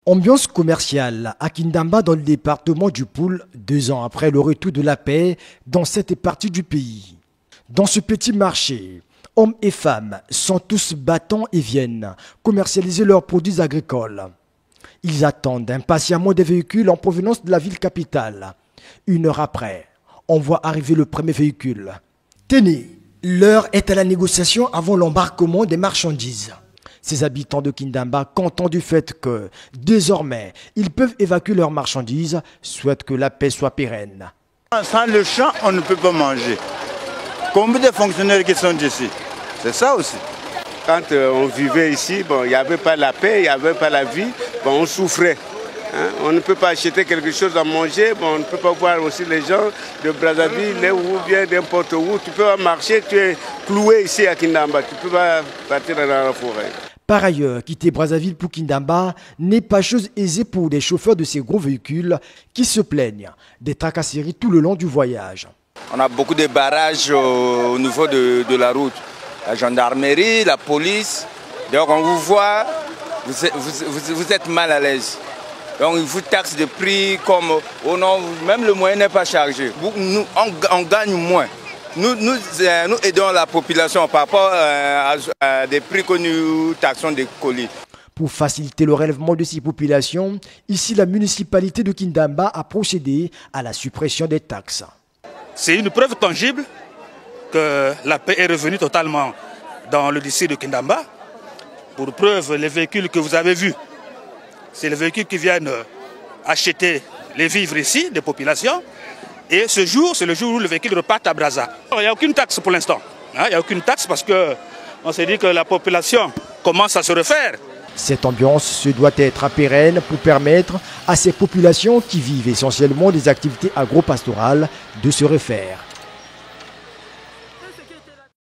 Ambiance commerciale à Kindamba dans le département du Poul, 2 ans après le retour de la paix dans cette partie du pays. Dans ce petit marché, hommes et femmes sont tous battants et viennent commercialiser leurs produits agricoles. Ils attendent impatiemment des véhicules en provenance de la ville capitale. 1 heure après, on voit arriver le premier véhicule. Tenez, l'heure est à la négociation avant l'embarquement des marchandises. Ces habitants de Kindamba, contents du fait que, désormais, ils peuvent évacuer leurs marchandises, souhaitent que la paix soit pérenne. Sans le champ, on ne peut pas manger. Combien de fonctionnaires qui sont ici? C'est ça aussi. Quand on vivait ici, il n'y avait pas la paix, il n'y avait pas la vie, on souffrait. On ne peut pas acheter quelque chose à manger, on ne peut pas voir aussi les gens de Brazzaville ou bien n'importe où. Tu peux pas marcher, tu es cloué ici à Kindamba, tu ne peux pas partir dans la forêt. Par ailleurs, quitter Brazzaville pour Kindamba n'est pas chose aisée pour les chauffeurs de ces gros véhicules qui se plaignent des tracasseries tout le long du voyage. On a beaucoup de barrages au niveau de la route. La gendarmerie, la police. Donc on vous voit, vous êtes mal à l'aise. Donc ils vous taxent des prix comme, oh non, même le moyen n'est pas chargé. Nous, on gagne moins. Nous aidons la population par rapport à des prix que nous taxons des colis. Pour faciliter le relèvement de ces populations, ici la municipalité de Kindamba a procédé à la suppression des taxes. C'est une preuve tangible que la paix est revenue totalement dans le district de Kindamba. Pour preuve, les véhicules que vous avez vus, c'est les véhicules qui viennent acheter les vivres ici, des populations. Et ce jour, c'est le jour où le véhicule repart à Brazza. Il n'y a aucune taxe pour l'instant. Il n'y a aucune taxe parce qu'on s'est dit que la population commence à se refaire. Cette ambiance se doit être pérenne pour permettre à ces populations qui vivent essentiellement des activités agro-pastorales de se refaire.